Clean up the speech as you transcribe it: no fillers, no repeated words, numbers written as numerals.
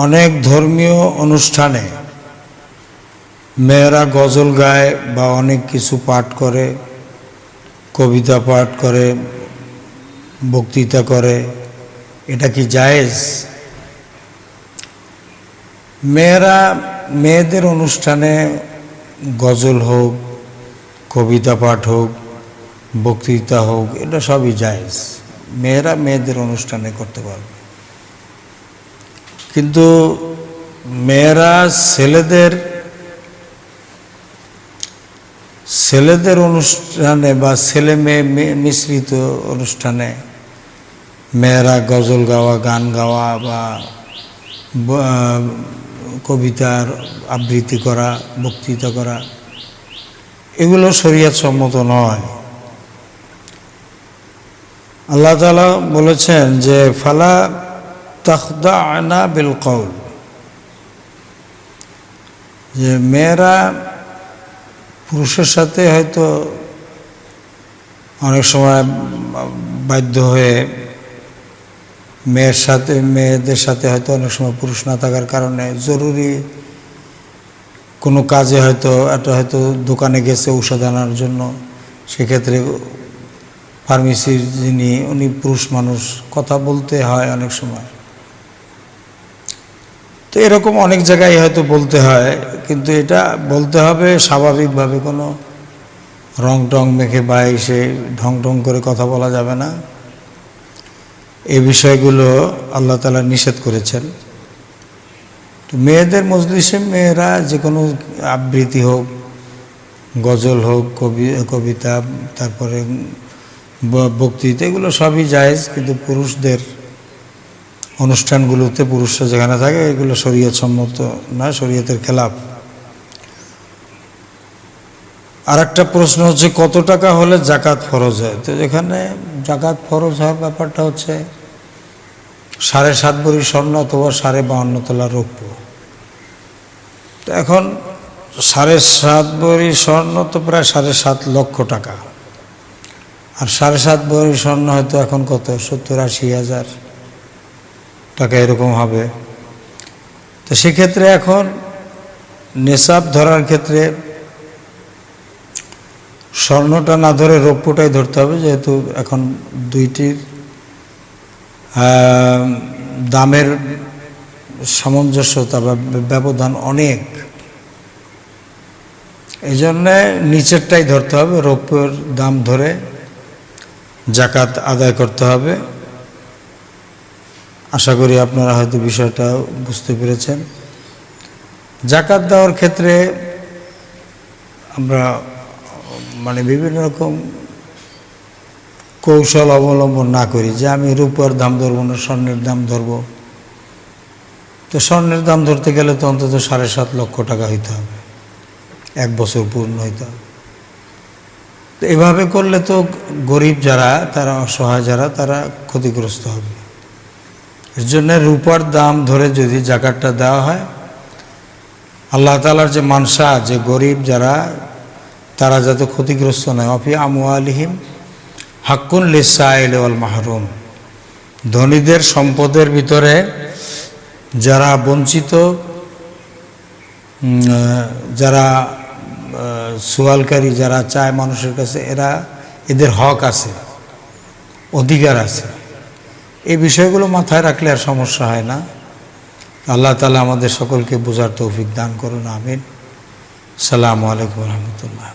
অনেক ধর্মীয় অনুষ্ঠানে মেয়েরা গজল গায় বা অনেক কিছু পাঠ করে, কবিতা পাঠ করে, বক্তৃতা করে। এটা কি জায়েজ? মেয়েদের অনুষ্ঠানে গজল হোক, কবিতা পাঠ হোক, বক্তৃতা হোক, এটা সবই জায়েজ। মেয়েরা মেয়েদের অনুষ্ঠানে করতে পারবে। কিন্তু মেয়েরা ছেলেদের অনুষ্ঠানে বা ছেলে মেয়ে মিশ্রিত অনুষ্ঠানে মেয়েরা গজল গাওয়া, গান গাওয়া বা কবিতার আবৃত্তি করা, বক্তৃতা করা, এগুলো শরীয়ত সম্মত নয়। আল্লাহ তাআলা বলেছেন যে ফালা তাখদা'না বিল কওল, যে মেয়েরা পুরুষের সাথে হয়তো অনেক সময় বাধ্য হয়ে মেয়েদের সাথে হয়তো অনেক সময় পুরুষ না থাকার কারণে জরুরি কোনো কাজে হয়তো দোকানে গেছে ঔষধ আনার জন্য, সেক্ষেত্রে ফার্মেসির উনি পুরুষ মানুষ, কথা বলতে হয় অনেক সময়। তো এরকম অনেক জায়গায় হয়তো বলতে হয়, কিন্তু এটা বলতে হবে স্বাভাবিকভাবে, কোনো রং টং মেখে বা এসে ঢং ঢং করে কথা বলা যাবে না। এই বিষয়গুলো আল্লাহ তাআলা নিষেধ করেছেন। তো মেয়েদের মজলিসে মেয়েরা যে কোনো আবৃত্তি হোক, গজল হোক, কবিতা, তারপরে বক্তৃতা, এগুলো সবই জায়েজ। কিন্তু পুরুষদের অনুষ্ঠানগুলোতে পুরুষরা যেখানে থাকে এগুলো শরীয়ত সম্মত না, শরীয়তের খেলাফ। আর একটা প্রশ্ন হচ্ছে কত টাকা হলে জাকাত ফরজ হয়? তো এখানে জাকাত ফরজ হওয়ার ব্যাপারটা হচ্ছে 7.5 ভরি স্বর্ণ অথবা 52.5 তোলা রৌপ্য। তো এখন 7.5 ভরি স্বর্ণ তো প্রায় 7.5 লক্ষ টাকা, আর 7.5 ভরি স্বর্ণ হয়তো এখন কত 70-80 হাজার টাকা এরকম হবে। তো সেক্ষেত্রে এখন নেশাব ধরার ক্ষেত্রে স্বর্ণটা না ধরে রৌপ্যটাই ধরতে হবে, যেহেতু এখন দুইটির দামের সামঞ্জস্যতা বা ব্যবধান অনেক। এই জন্যে নিচেরটাই ধরতে হবে, রৌপ্যের দাম ধরে জাকাত আদায় করতে হবে। আশা করি আপনারা হয়তো বিষয়টা বুঝতে পেরেছেন। জাকাত দেওয়ার ক্ষেত্রে আমরা বিভিন্ন রকম কৌশল অবলম্বন না করি, যে আমি রূপার দাম ধরবো না, স্বর্ণের দাম ধরবো। তো স্বর্ণের দাম ধরতে গেলে তো অন্তত 7.5 লক্ষ টাকা হইতে হবে, 1 বছর পূর্ণ হইতে হবে। তো এভাবে করলে তো গরিব যারা, তারা অসহায় যারা, তারা ক্ষতিগ্রস্ত হবে। এর জন্য রূপার দাম ধরে যদি জাকাতটা দেওয়া হয়, আল্লাহ তাআলার যে মানসা, যে গরিব যারা, তারা যাতে ক্ষতিগ্রস্ত নয়। অফি আমওয়ালিহিম হাক্কুন লিসাইল ওয়াল মাহরুম, ধনীদের সম্পদের ভিতরে যারা বঞ্চিত, যারা সুয়ালকারী, যারা চায় মানুষের কাছে, এদের হক আছে, অধিকার আছে। এই বিষয়গুলো মাথায় রাখলে আর সমস্যা হয় না। আল্লাহ তাআলা আমাদের সকলকে বোঝার তৌফিক দান করুন, আমিন। আসসালামু আলাইকুম ওয়া রাহমাতুল্লাহ।